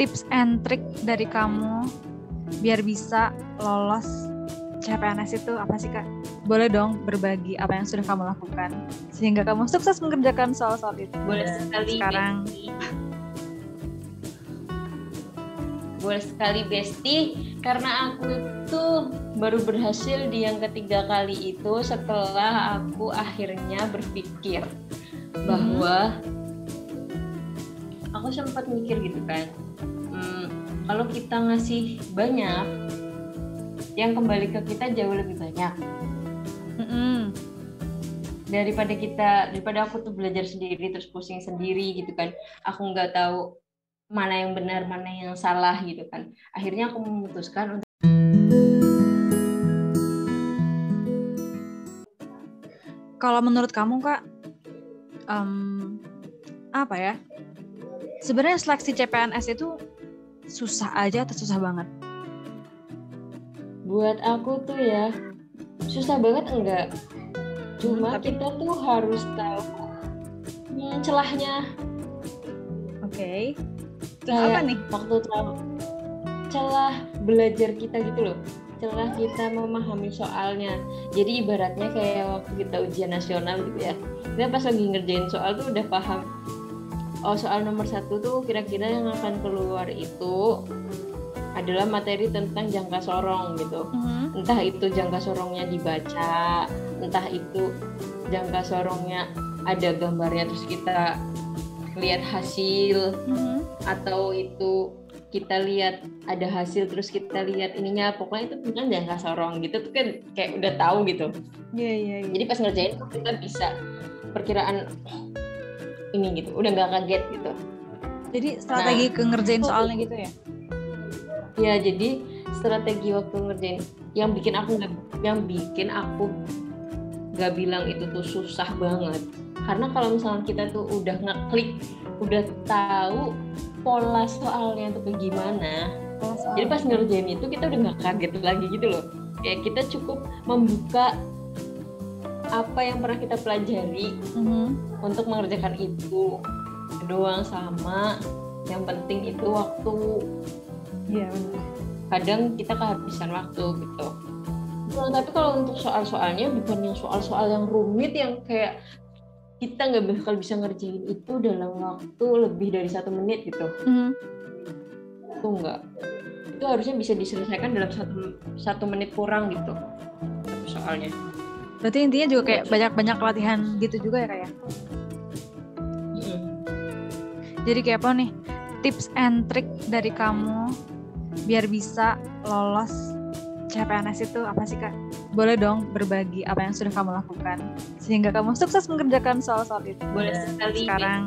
tips and trick dari kamu biar bisa lolos CPNS itu apa sih Kak? Boleh dong berbagi apa yang sudah kamu lakukan sehingga kamu sukses mengerjakan soal-soal itu. Boleh sekali sekarang. Boleh sekali Besti, karena aku tuh baru berhasil di yang ketiga kali itu setelah aku akhirnya berpikir bahwa aku sempat mikir gitu kan, kalau kita ngasih banyak, yang kembali ke kita jauh lebih banyak. Daripada aku tuh belajar sendiri terus pusing sendiri gitu kan, aku nggak tahu mana yang benar mana yang salah gitu kan. Akhirnya aku memutuskan untuk kalau menurut kamu Kak, apa ya? Sebenarnya seleksi CPNS itu susah aja atau susah banget? Buat aku tuh ya susah banget enggak. Cuma kita tuh harus tahu celahnya. Oke. Kayak apa nih? Waktu celah belajar kita gitu loh. Celah kita memahami soalnya. Jadi ibaratnya kayak waktu kita ujian nasional gitu ya. Kita pas lagi ngerjain soal tuh udah paham. Oh, soal nomor 1 tuh kira-kira yang akan keluar itu adalah materi tentang jangka sorong gitu. Entah itu jangka sorongnya dibaca, entah itu jangka sorongnya ada gambarnya terus kita lihat hasil, atau itu kita lihat ada hasil terus kita lihat ininya, pokoknya itu tentang jangka sorong gitu tuh kan kayak udah tahu gitu. Iya. Jadi pas ngerjain tuh kita bisa perkiraan ini gitu, udah nggak kaget gitu. Jadi strategi ke ngerjain soalnya gitu ya? Ya, jadi strategi waktu ngerjain yang bikin aku nggak bilang itu tuh susah banget. Karena kalau misalnya kita tuh udah ngeklik, udah tahu pola soalnya tuh kayak gimana. Jadi pas ngerjain itu kita udah nggak kaget lagi gitu loh. Kayak kita cukup membuka apa yang pernah kita pelajari untuk mengerjakan itu doang, sama yang penting itu waktu. Iya benar. Kadang kita kehabisan waktu gitu. Nah, tapi kalau untuk soal-soalnya bukan yang soal-soal yang rumit yang kayak kita nggak bakal bisa ngerjain itu dalam waktu lebih dari 1 menit gitu. Itu enggak. Itu harusnya bisa diselesaikan dalam 1 menit kurang gitu soalnya. Berarti intinya juga kayak banyak-banyak latihan gitu juga ya kayak. Jadi kayak apa nih tips and trick dari kamu biar bisa lolos CPNS itu apa sih Kak? Boleh dong berbagi apa yang sudah kamu lakukan sehingga kamu sukses mengerjakan soal-soal itu. Boleh sekali sekarang.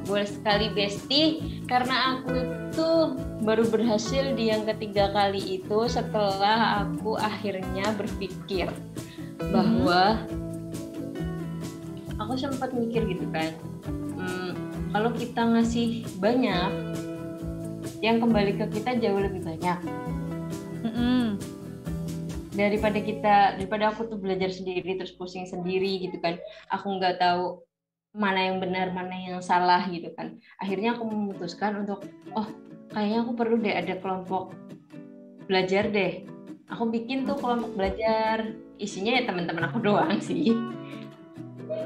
Boleh sekali Besti, karena aku tuh baru berhasil di yang ketiga kali itu setelah aku akhirnya berpikir bahwa aku sempat mikir gitu kan, kalau kita ngasih banyak, yang kembali ke kita jauh lebih banyak. Daripada aku tuh belajar sendiri terus pusing sendiri gitu kan, aku nggak tahu mana yang benar mana yang salah gitu kan. Akhirnya aku memutuskan untuk kayaknya aku perlu deh ada kelompok belajar deh. Aku bikin tuh kelompok belajar, isinya ya teman-teman aku doang sih.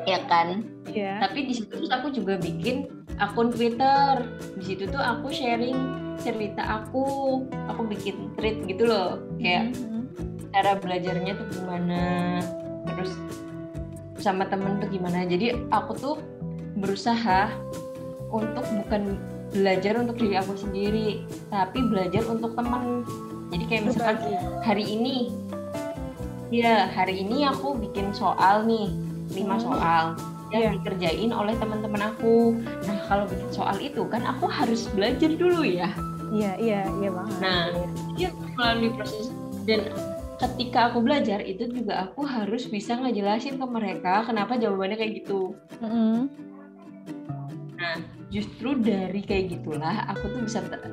Ya kan? Yeah. Tapi di situ terus aku juga bikin akun Twitter. Di situ tuh aku sharing cerita aku bikin thread gitu loh. Kayak cara belajarnya tuh gimana, terus sama temen tuh gimana. Jadi aku tuh berusaha untuk bukan belajar untuk diri aku sendiri, tapi belajar untuk teman. Jadi kayak misalkan hari ini aku bikin soal nih 5 soal yang dikerjain oleh teman-teman aku. Nah kalau bikin soal itu kan aku harus belajar dulu ya. Iya banget. Nah jadi melalui proses, dan ketika aku belajar itu juga aku harus bisa ngejelasin ke mereka kenapa jawabannya kayak gitu. Nah justru dari kayak gitulah aku tuh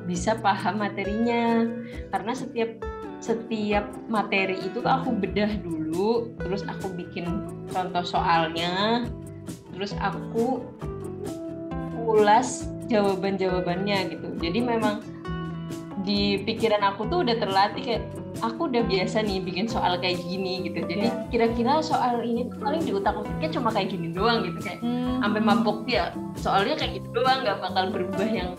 bisa paham materinya, karena setiap materi itu aku bedah dulu, terus aku bikin contoh soalnya, terus aku ulas jawaban-jawabannya gitu. Jadi memang di pikiran aku tuh udah terlatih kayak aku udah biasa nih bikin soal kayak gini gitu. Jadi kira-kira soal ini tuh paling di otak-otaknya cuma kayak gini doang gitu, kayak sampai mabok dia. Soalnya kayak gitu doang, nggak bakal berubah yang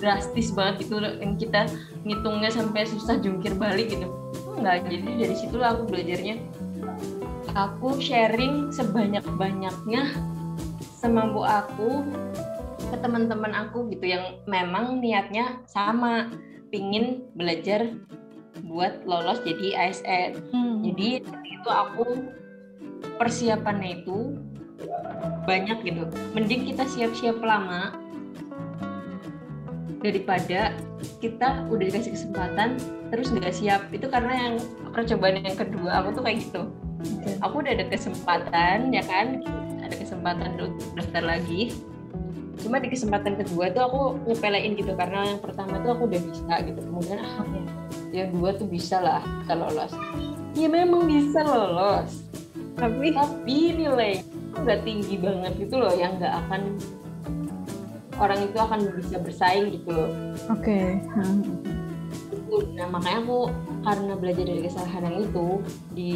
drastis banget gitu yang kita ngitungnya sampai susah jungkir balik gitu. Enggak, jadi dari situlah aku belajarnya. Aku sharing sebanyak-banyaknya semampu aku ke teman-teman aku gitu yang memang niatnya sama, pingin belajar buat lolos jadi ASN. Jadi itu aku persiapannya itu banyak gitu. Mending kita siap-siap lama daripada kita udah dikasih kesempatan terus nggak siap. Itu karena yang percobaan yang kedua aku tuh kayak gitu. Aku udah ada kesempatan ya kan, ada kesempatan untuk daftar lagi. Cuma di kesempatan kedua tuh aku nyepelein gitu karena yang pertama tuh aku udah bisa gitu. Kemudian yang dua tuh bisa lah, bisa lolos. Ya memang bisa lolos. Tapi nilai nggak tinggi banget gitu loh, yang nggak akan orang itu akan bisa bersaing gitu loh. Oke. Nah makanya aku karena belajar dari kesalahan yang itu, di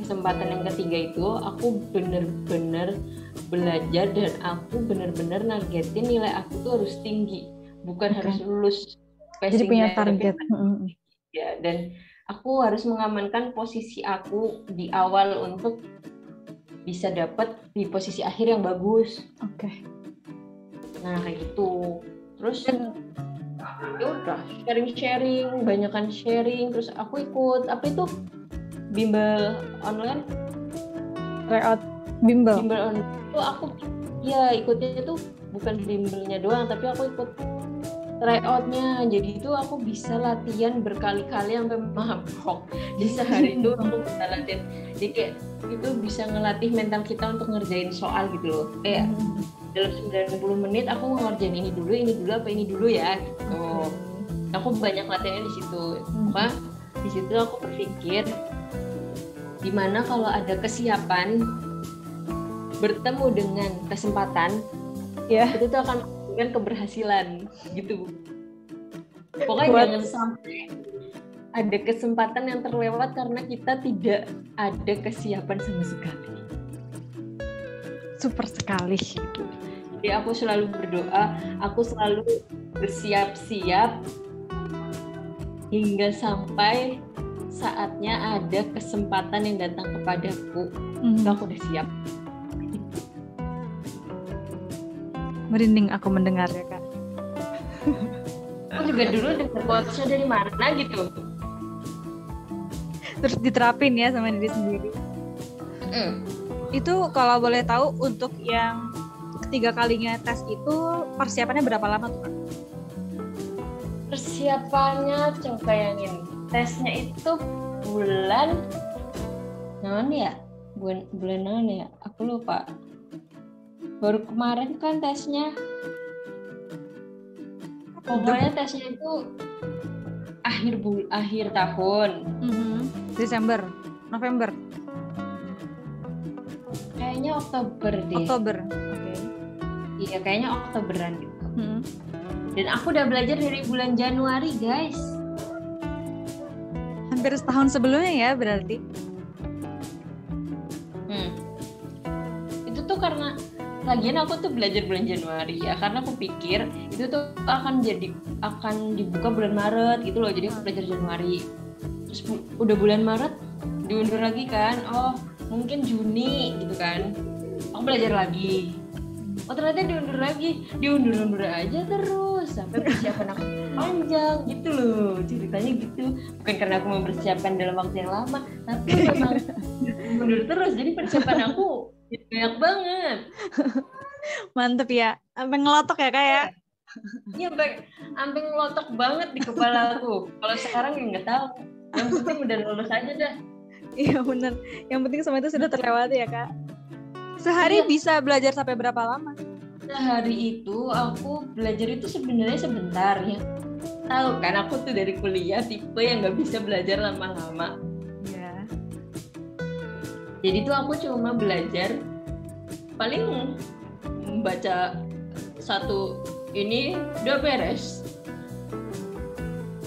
kesempatan yang ketiga itu aku bener-bener belajar dan aku bener-bener nargetin nilai aku tuh harus tinggi, bukan harus lulus. Jadi punya target. Ya, dan aku harus mengamankan posisi aku di awal untuk bisa dapat di posisi akhir yang bagus. Oke. Nah kayak gitu. Terus ya udah sharing, banyakan sharing. Terus aku ikut apa itu bimbel online, Tryout bimbel online itu aku ya ikutnya itu bukan bimbelnya doang, tapi aku ikut tryoutnya. Jadi itu aku bisa latihan berkali-kali sampai mabok. Jadi sehari itu aku bisa latihan. Jadi kayak itu bisa ngelatih mental kita untuk ngerjain soal gitu loh. Kayak dalam 90 menit aku ngerjain ini dulu apa ini dulu ya gitu. Aku banyak latihannya di situ. Maka di situ aku berpikir gimana kalau ada kesiapan bertemu dengan kesempatan, itu tuh akan dengan keberhasilan gitu. Pokoknya jangan sampai ada kesempatan yang terlewat karena kita tidak ada kesiapan sama sekali. Super sekali. Jadi aku selalu berdoa, aku selalu bersiap-siap hingga sampai saatnya ada kesempatan yang datang kepadaku. Aku udah siap. Merinding aku mendengarnya, Kak. Aku juga dulu dengar quotes-nya dari mana gitu. Terus diterapin ya sama diri sendiri. Itu kalau boleh tahu untuk yang ketiga kalinya tes itu persiapannya berapa lama tuh, Kak? Persiapannya coba bayangin. Tesnya itu bulan naon ya? Bulan naon ya? Aku lupa. Baru kemarin kan tesnya. Pokoknya tesnya itu akhir tahun. Desember, November. Kayaknya Oktober deh. Oktober. Oke. Iya, kayaknya Oktoberan gitu. Dan aku udah belajar dari bulan Januari, guys. Hampir setahun sebelumnya ya berarti. Itu tuh karena lagian aku tuh belajar bulan Januari ya, karena aku pikir itu tuh akan dibuka bulan Maret gitu loh. Jadi aku belajar Januari. Terus udah bulan Maret diundur lagi kan. Oh, mungkin Juni gitu kan. Aku belajar lagi. Oh, ternyata diundur aja terus sampai persiapan aku panjang gitu loh. Ceritanya gitu. Bukan karena aku mempersiapkan dalam waktu yang lama, tapi memang mundur terus. Jadi persiapan aku banyak banget. Mantep ya. Sampai ngelotok ya, Kak ya? Iya, sampai ngelotok banget di kepala aku. Kalau sekarang ya nggak tahu. Yang penting udah lulus aja dah. Iya benar. Yang penting semua itu sudah terlewati ya, Kak. Sehari bisa belajar sampai berapa lama? Sehari itu aku belajar itu sebenarnya sebentar ya. Tahu kan aku tuh dari kuliah tipe yang nggak bisa belajar lama-lama. Iya. Jadi tuh aku cuma belajar paling membaca satu ini udah beres.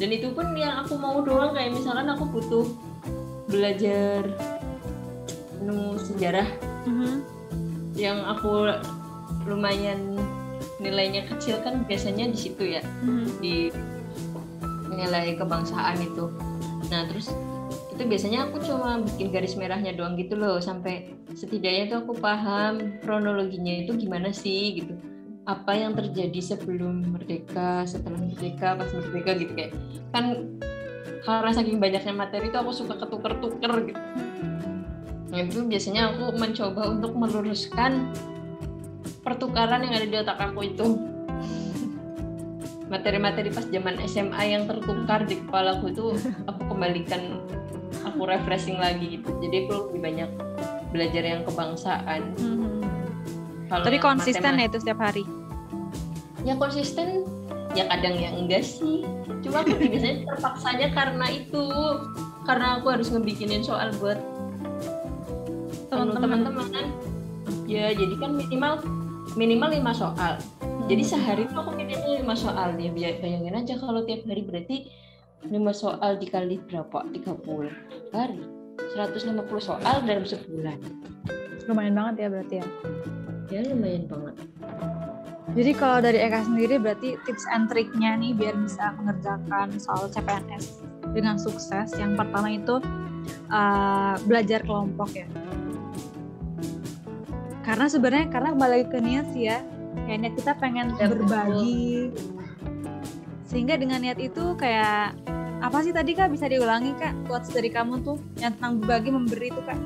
Dan itu pun yang aku mau doang, kayak misalkan aku butuh belajar sejarah yang aku lumayan nilainya kecil kan biasanya di situ ya, di nilai kebangsaan itu. Nah terus itu biasanya aku cuma bikin garis merahnya doang gitu loh, sampai setidaknya tuh aku paham kronologinya itu gimana sih gitu, apa yang terjadi sebelum merdeka, setelah merdeka, pas merdeka gitu. Kayak kan karena saking banyaknya materi itu aku suka ketuker-tuker gitu. Nah itu biasanya aku mencoba untuk meluruskan pertukaran yang ada di otak aku itu. Materi-materi pas zaman SMA yang tertukar di kepala aku itu aku kembalikan, aku refreshing lagi gitu. Jadi aku lebih banyak belajar yang kebangsaan. Tapi konsisten ya itu setiap hari? Ya konsisten, ya kadang ya enggak sih. Cuma aku biasanya terpaksanya karena itu, karena aku harus ngebikinin soal buat teman-teman. Ya jadi kan minimal 5 soal. Jadi sehari itu aku minimal 5 soal ya. Bayangin aja kalau tiap hari berarti 5 soal dikali berapa? 30 hari. 150 soal dalam sebulan. Lumayan banget ya berarti ya? Ya lumayan banget. Jadi kalau dari Eka sendiri berarti tips and triknya nih biar bisa mengerjakan soal CPNS dengan sukses. Yang pertama itu belajar kelompok ya. Karena sebenarnya kembali lagi ke niat sih ya. Kayak niat kita pengen berbagi. Sehingga dengan niat itu kayak apa sih tadi Kak, bisa diulangi Kak quotes dari kamu tuh yang tentang berbagi memberi itu Kak?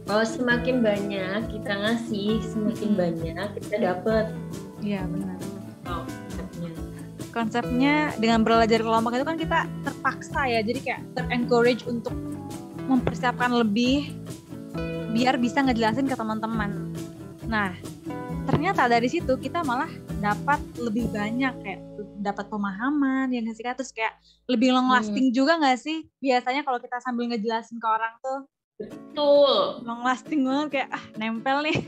Kalau semakin banyak kita ngasih, semakin banyak kita dapat. Iya benar. Konsepnya dengan belajar kelompok itu kan kita terpaksa ya, jadi kayak ter-encourage untuk mempersiapkan lebih biar bisa ngejelasin ke teman-teman. Nah, ternyata dari situ kita malah dapat lebih banyak, kayak dapat pemahaman yang ngasih terus kayak lebih long lasting juga nggak sih? Biasanya kalau kita sambil ngejelasin ke orang tuh betul, long lasting banget, kayak nempel nih.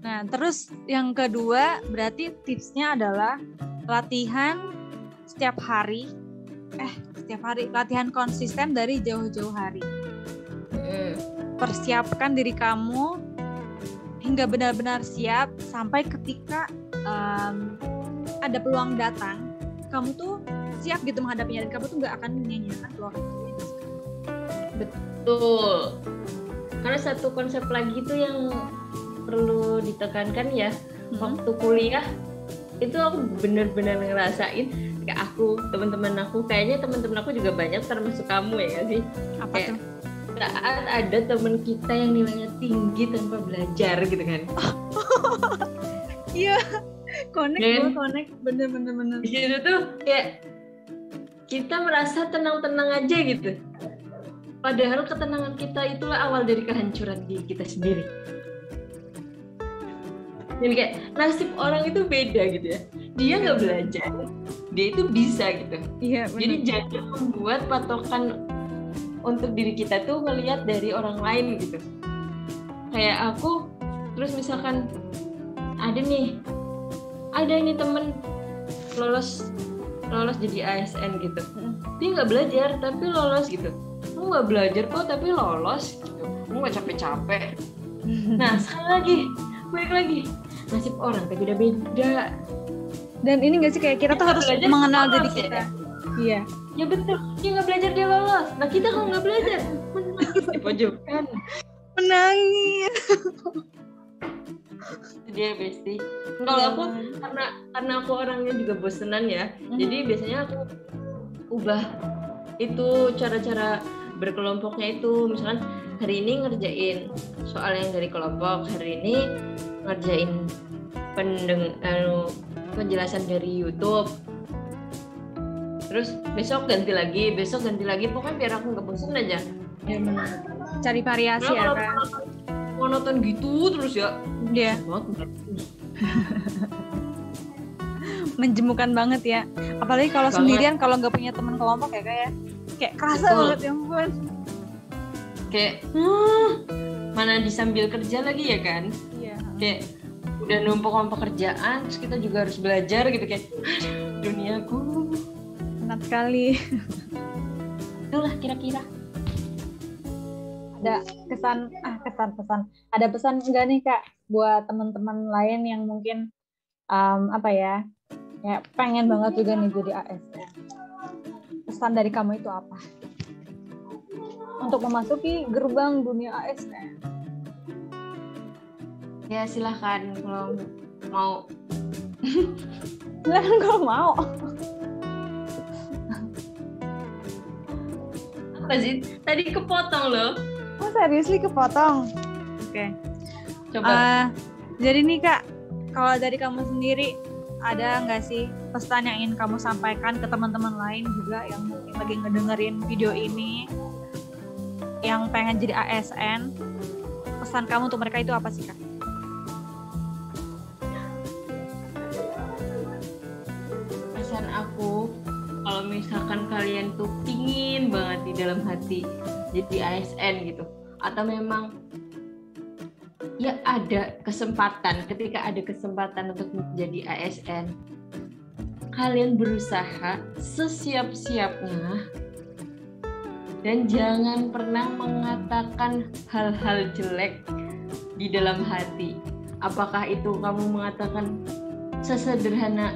Nah, terus yang kedua berarti tipsnya adalah latihan setiap hari, latihan konsisten dari jauh-jauh hari. Persiapkan diri kamu hingga benar-benar siap sampai ketika ada peluang datang, kamu tuh siap gitu menghadapinya dan kamu tuh nggak akan menyanyiakan peluang itu. Betul. Karena satu konsep lagi itu yang perlu ditekankan ya, waktu kuliah itu aku benar-benar ngerasain kayak teman-teman aku juga banyak termasuk kamu ya sih. Apa kayak, tuh? Saat ada teman kita yang nilainya tinggi tanpa belajar gitu kan. Iya, connect bener. Di situ tuh kayak kita merasa tenang-tenang aja gitu. Padahal ketenangan kita itulah awal dari kehancuran diri kita sendiri. Jadi kayak nasib orang itu beda gitu ya. Dia nggak belajar, dia itu bisa gitu. Iya, bener. Jadi jangan membuat patokan untuk diri kita tuh ngelihat dari orang lain gitu. Kayak aku, terus misalkan ada nih temen lolos jadi ASN gitu. Dia nggak belajar tapi lolos gitu. Kamu nggak belajar kok tapi lolos gitu. Kamu nggak capek-capek. Nah balik lagi nasib orang kayak beda-beda. Dan ini nggak sih kayak kita tuh harus mengenal diri kita. Ya? Iya. Ya betul. Dia nggak belajar dia lolos. Nah kita kalau nggak belajar menangis di pojokan. Menangis. Dia besti. Kalau aku karena aku orangnya juga bosenan ya. Jadi biasanya aku ubah itu cara-cara berkelompoknya itu. Misalkan hari ini ngerjain soal yang dari kelompok, hari ini ngerjain penjelasan dari YouTube. Terus besok ganti lagi, pokoknya biar aku nggak bosan aja. Ya, cari variasi ya kan. Monoton gitu terus ya. Iya. Menjemukan banget ya. Apalagi kalau sendirian, kalau nggak punya teman kelompok ya kayak kerasa banget ya ampun. Kayak mana disambil kerja lagi ya kan. Iya. Kayak udah numpuk pekerjaan, terus kita juga harus belajar gitu kayak duniaku. Benar sekali. Itulah kira-kira. Ada pesan. Ada pesan enggak nih Kak buat teman-teman lain yang mungkin ya pengen banget juga nih jadi ASN. Pesan dari kamu itu apa? Untuk memasuki gerbang dunia ASN. Ya silahkan kalau mau. Silahkan kalau mau. Apa sih? Tadi kepotong loh. Oh seriously kepotong? Oke. Coba. Jadi nih Kak, kalau dari kamu sendiri ada nggak sih pesan yang ingin kamu sampaikan ke teman-teman lain juga yang mungkin lagi ngedengerin video ini, yang pengen jadi ASN? Pesan kamu untuk mereka itu apa sih Kak? Pesan aku, kalau misalkan kalian tuh pingin banget di dalam hati jadi ASN gitu, atau memang ya ada kesempatan, ketika ada kesempatan untuk menjadi ASN, kalian berusaha sesiap-siapnya dan jangan pernah mengatakan hal-hal jelek di dalam hati. Apakah itu kamu mengatakan sesederhana,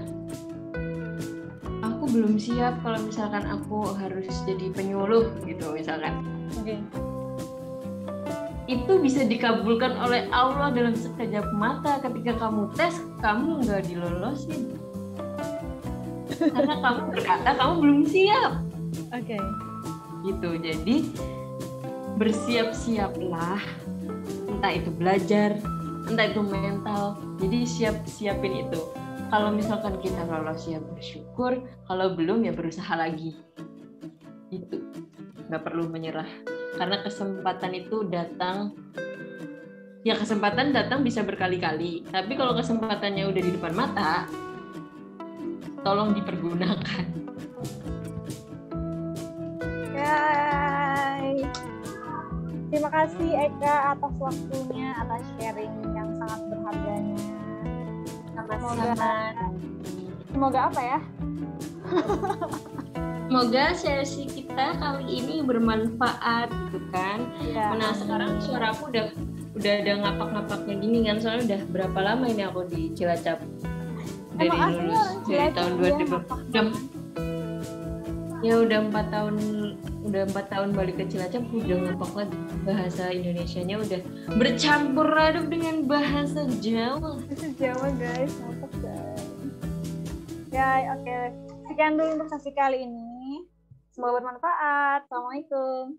aku belum siap kalau misalkan aku harus jadi penyuluh gitu misalkan. Oke. Itu bisa dikabulkan oleh Allah dalam sekejap mata. Ketika kamu tes, kamu nggak dilolosin karena kamu berkata kamu belum siap. Oke. Gitu. Jadi bersiap-siaplah, entah itu belajar, entah itu mental. Jadi siapin itu. Kalau misalkan kita lolos ya bersyukur, kalau belum ya berusaha lagi. Itu nggak perlu menyerah. Karena kesempatan itu datang, ya kesempatan datang bisa berkali-kali. Tapi kalau kesempatannya udah di depan mata, tolong dipergunakan. Yay. Terima kasih Eka atas waktunya, atas sharing yang sangat berharganya. Semoga apa ya? Semoga sesi kita kali ini bermanfaat gitu kan. Ya. Nah sekarang suaraku udah ada ngapak-ngapaknya gini kan, soalnya udah berapa lama ini aku di Cilacap. Dari lulus dari tahun 2000. Ya udah 4 tahun balik ke Cilacap, udah ngapak lagi. Bahasa Indonesianya udah bercampur aduk dengan bahasa Jawa. Bahasa Jawa guys, mantap guys. Ya oke. Sekian dulu untuk sesi kali ini. Semoga bermanfaat. Assalamualaikum.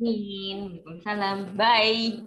Waalaikumsalam. Bye.